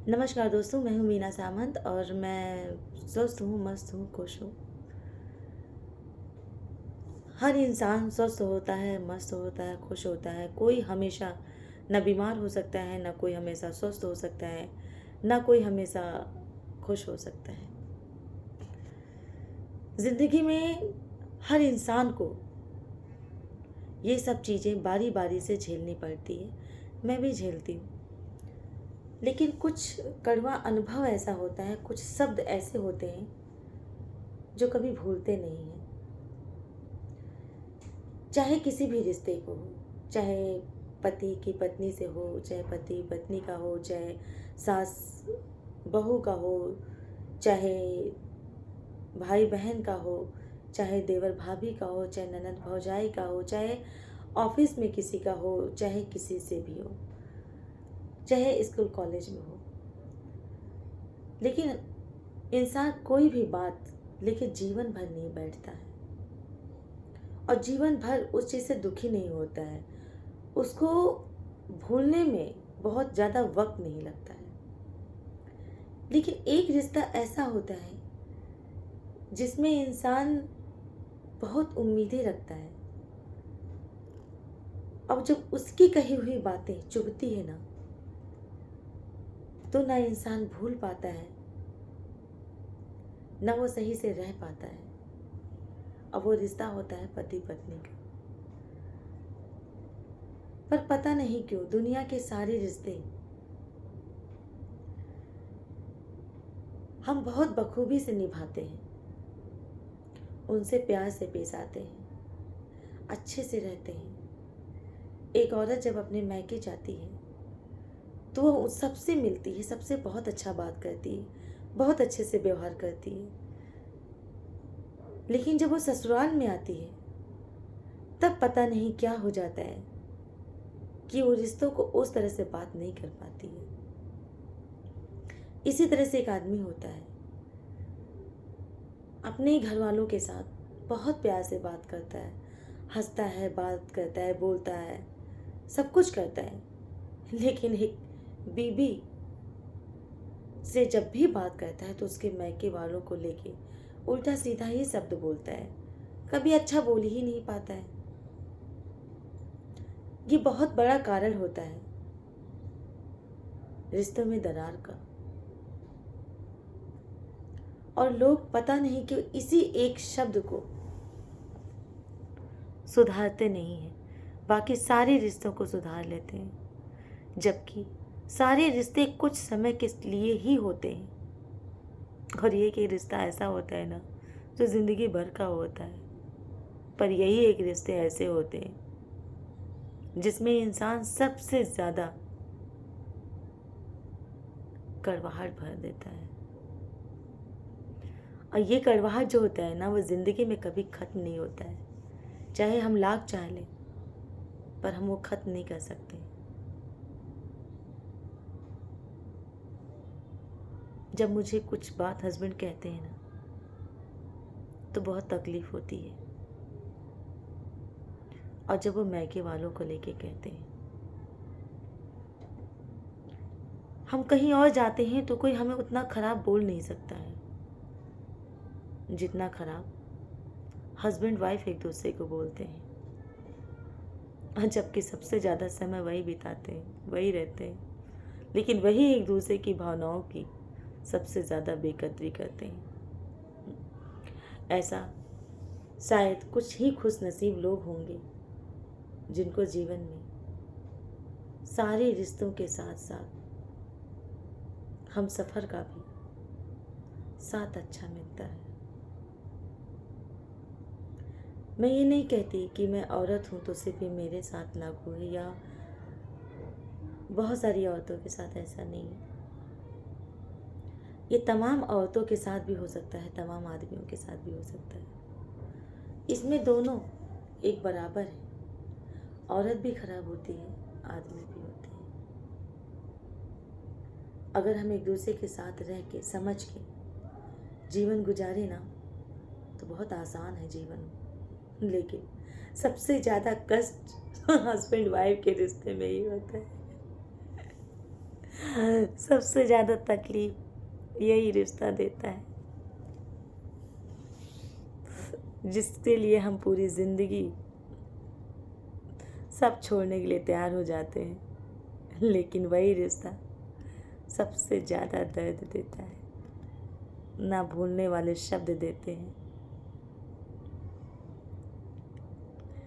नमस्कार दोस्तों, मैं हूँ मीना सामंत और मैं स्वस्थ हूँ, मस्त हूँ, खुश हूँ। हर इंसान स्वस्थ होता है, मस्त होता है, खुश होता है। कोई हमेशा न बीमार हो सकता है, न कोई हमेशा स्वस्थ हो सकता है, न कोई हमेशा खुश हो सकता है। ज़िंदगी में हर इंसान को ये सब चीज़ें बारी बारी से झेलनी पड़ती है। मैं भी झेलती हूँ। लेकिन कुछ कड़वा अनुभव ऐसा होता है, कुछ शब्द ऐसे होते हैं जो कभी भूलते नहीं हैं। चाहे किसी भी रिश्ते को हो, चाहे पति की पत्नी से हो, चाहे पति पत्नी का हो, चाहे सास बहू का हो, चाहे भाई बहन का हो, चाहे देवर भाभी का हो, चाहे ननद भौजाई का हो, चाहे ऑफिस में किसी का हो, चाहे किसी से भी हो, चाहे स्कूल कॉलेज में हो। लेकिन इंसान कोई भी बात लेके जीवन भर नहीं बैठता है और जीवन भर उस चीज़ से दुखी नहीं होता है। उसको भूलने में बहुत ज़्यादा वक्त नहीं लगता है। लेकिन एक रिश्ता ऐसा होता है जिसमें इंसान बहुत उम्मीदें रखता है। अब जब उसकी कही हुई बातें चुभती है ना, तो ना इंसान भूल पाता है, ना वो सही से रह पाता है। अब वो रिश्ता होता है पति पत्नी का। पर पता नहीं क्यों दुनिया के सारे रिश्ते हम बहुत बखूबी से निभाते हैं, उनसे प्यार से पेश आते हैं, अच्छे से रहते हैं। एक औरत जब अपने मायके जाती है तो वो उस सबसे मिलती है, सबसे बहुत अच्छा बात करती है, बहुत अच्छे से व्यवहार करती है। लेकिन जब वो ससुराल में आती है तब पता नहीं क्या हो जाता है कि वो रिश्तों को उस तरह से बात नहीं कर पाती है। इसी तरह से एक आदमी होता है, अपने घर वालों के साथ बहुत प्यार से बात करता है, हंसता है, बात करता है, बोलता है, सब कुछ करता है। लेकिन एक बीबी से जब भी बात करता है तो उसके मायके वालों को लेके उल्टा सीधा ही शब्द बोलता है, कभी अच्छा बोल ही नहीं पाता है। ये बहुत बड़ा कारण होता है रिश्तों में दरार का। और लोग पता नहीं क्यों इसी एक शब्द को सुधारते नहीं हैं, बाकी सारे रिश्तों को सुधार लेते हैं। जबकि सारे रिश्ते कुछ समय के लिए ही होते हैं और ये कि रिश्ता ऐसा होता है ना जो ज़िंदगी भर का होता है। पर यही एक रिश्ते ऐसे होते हैं जिसमें इंसान सबसे ज़्यादा कड़वाहट भर देता है। और ये कड़वाहट जो होता है ना वो ज़िंदगी में कभी ख़त्म नहीं होता है, चाहे हम लाख चाह लें पर हम वो ख़त्म नहीं कर सकते। जब मुझे कुछ बात हस्बैंड कहते हैं ना तो बहुत तकलीफ़ होती है, और जब वो मायके वालों को लेके कहते हैं, हम कहीं और जाते हैं तो कोई हमें उतना ख़राब बोल नहीं सकता है जितना ख़राब हस्बैंड वाइफ एक दूसरे को बोलते हैं। और जबकि सबसे ज़्यादा समय वही बिताते हैं, वही रहते हैं, लेकिन वही एक दूसरे की भावनाओं की सबसे ज़्यादा बेकदरी करते हैं। ऐसा शायद कुछ ही खुश नसीब लोग होंगे जिनको जीवन में सारे रिश्तों के साथ साथ हम सफ़र का भी साथ अच्छा मिलता है। मैं ये नहीं कहती कि मैं औरत हूँ तो सिर्फ ये मेरे साथ लागू है, या बहुत सारी औरतों के साथ ऐसा नहीं है। ये तमाम औरतों के साथ भी हो सकता है, तमाम आदमियों के साथ भी हो सकता है। इसमें दोनों एक बराबर है। औरत भी खराब होती है, आदमी भी होते हैं। अगर हम एक दूसरे के साथ रह के समझ के जीवन गुजारे ना तो बहुत आसान है जीवन। लेकिन सबसे ज़्यादा कष्ट हस्बैंड वाइफ के रिश्ते में ही होता है। सबसे ज़्यादा तकलीफ यही रिश्ता देता है, जिसके लिए हम पूरी ज़िंदगी सब छोड़ने के लिए तैयार हो जाते हैं, लेकिन वही रिश्ता सबसे ज़्यादा दर्द देता है। ना भूलने वाले शब्द देते हैं,